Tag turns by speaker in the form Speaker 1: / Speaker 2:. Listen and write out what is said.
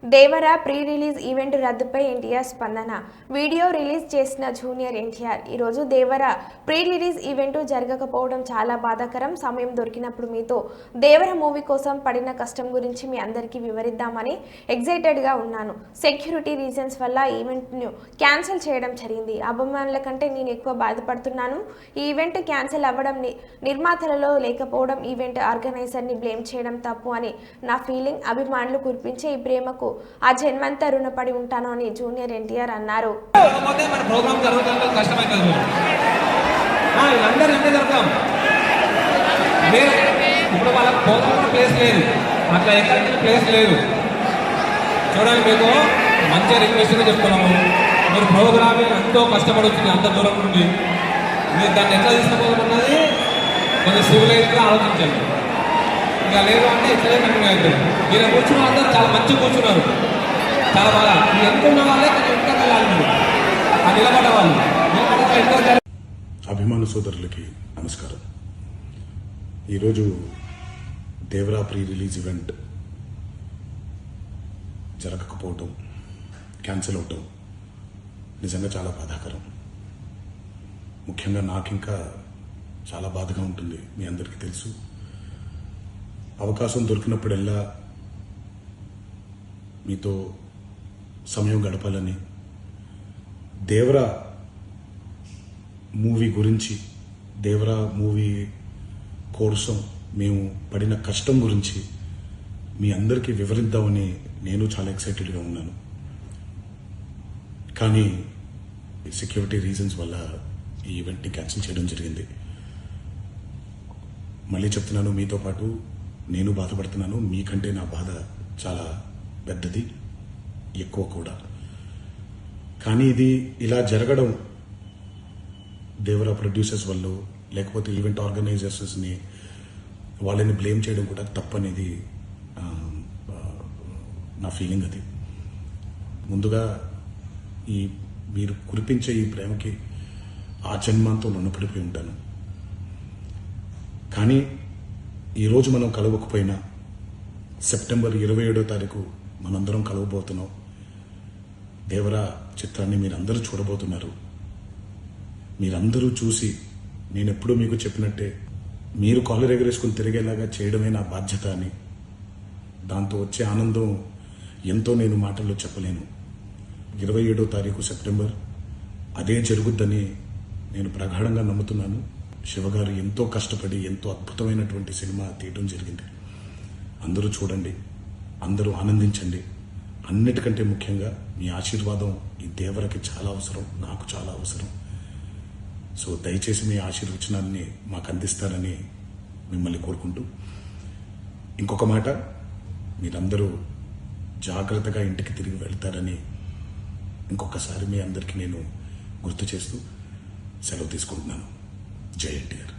Speaker 1: Devara pre release event రద్దుపై ఎన్టీఆర్ స్పందన. Video release చేసిన జూనియర్ ఎన్టీఆర్. ఈరోజు దేవరా ప్రీ రిలీజ్ ఈవెంట్ జరగకపోవడం చాలా బాధాకరం. సమయం దొరికినప్పుడు మీతో దేవరా మూవీ కోసం పడిన కష్టం గురించి మీ అందరికీ వివరిద్దామని ఎగ్జైటెడ్గా ఉన్నాను. సెక్యూరిటీ రీజన్స్ వల్ల ఈవెంట్ను క్యాన్సిల్ చేయడం జరిగింది. అభిమానుల కంటే నేను ఎక్కువ బాధపడుతున్నాను. ఈ ఈవెంట్ క్యాన్సిల్ అవ్వడం నిర్మాతలలో లేకపోవడం ఈవెంట్ ఆర్గనైజర్ని బ్లేమ్ చేయడం తప్పు అని నా ఫీలింగ్. అభిమానులు కురిపించే ఈ ప్రేమకు ఆ జన్మంతా రుణపడి ఉంటాను అని జూనియర్ ఎన్టీఆర్ అన్నారు.
Speaker 2: చూడండి, మీకు మంచి రిక్వెస్ట్గా చెప్తున్నాము. మీరు ప్రోగ్రామ్ ఎంతో కష్టపడి వచ్చింది అంత దూరం నుండి. మీరు దాన్ని ఎట్లా తీసుకుపోతున్నది కొంచెం సివిలైజ్గా ఆలోచించండి. ఇంకా లేదు అంటే ఇట్లనే కంటిన్యూ అవుతుంది. మీరు కూర్చున్న అందరూ చాలా మంచిగా కూర్చున్నారు, చాలా బాగా. మీరు ఎంతున్న వాళ్ళే కొంచెం ఇంకా వెళ్ళాలి. మీరు ఆ నిలబడ్డ వాళ్ళు.
Speaker 3: అభిమాన సోదరులకి నమస్కారం. ఈరోజు దేవరా ప్రీ రిలీజ్ ఈవెంట్ జరగకపోవటం, క్యాన్సిల్ అవటం నిజంగా చాలా బాధాకరం. ముఖ్యంగా నాకు ఇంకా చాలా బాధగా ఉంటుంది. మీ అందరికీ తెలుసు, అవకాశం దొరికినప్పుడల్లా మీతో సమయం గడపాలని, దేవరా మూవీ గురించి, దేవరా మూవీ కోసం మేము పడిన కష్టం గురించి మీ అందరికీ వివరిద్దామని నేను చాలా ఎక్సైటెడ్గా ఉన్నాను. కానీ సెక్యూరిటీ రీజన్స్ వల్ల ఈ ఈవెంట్ని క్యాన్సిల్ చేయడం జరిగింది. మళ్ళీ చెప్తున్నాను, మీతో పాటు నేను బాధపడుతున్నాను. మీకంటే నా బాధ చాలా పెద్దది, ఎక్కువ కూడా. కానీ ఇది ఇలా జరగడం దేవరా ప్రొడ్యూసర్స్ వల్ల, లేకపోతే ఈవెంట్ ఆర్గనైజర్స్ని వాళ్ళని బ్లేమ్ చేయడం కూడా తప్పనేది నా ఫీలింగ్. అది ముందుగా మీరు కురిపించే ఈ ప్రేమకి ఆ జన్మంతో రుణపడిపోయి ఉంటాను. కానీ ఈరోజు మనం కలవకపోయినా సెప్టెంబర్ 27వ తారీఖు మనందరం కలవబోతున్నాం. దేవరా చిత్రాన్ని మీరందరూ చూడబోతున్నారు. మీరందరూ చూసి, నేను ఎప్పుడూ మీకు చెప్పినట్టే, మీరు కాలర్ ఎగరేసుకుని తిరిగేలాగా చేయడమే నా బాధ్యత అని, దాంతో వచ్చే ఆనందం ఎంతో నేను మాటల్లో చెప్పలేను. 27వ తారీఖు సెప్టెంబర్ అదే జరుగుద్దని నేను ప్రగాఢంగా నమ్ముతున్నాను. శివగారు ఎంతో కష్టపడి ఎంతో అద్భుతమైనటువంటి సినిమా తీయడం జరిగింది. అందరూ చూడండి, అందరూ ఆనందించండి. అన్నిటికంటే ముఖ్యంగా మీ ఆశీర్వాదం ఈ దేవరకి చాలా అవసరం, నాకు చాలా అవసరం. సో దయచేసి మీ ఆశీర్వచనాన్ని మాకు అందిస్తారని మిమ్మల్ని కోరుకుంటూ, ఇంకొక మాట, మీరందరూ జాగ్రత్తగా ఇంటికి తిరిగి వెళ్తారని ఇంకొకసారి మీ అందరికీ నేను గుర్తు చేస్తూ సెలవు తీసుకుంటున్నాను. జై ఎన్టీఆర్.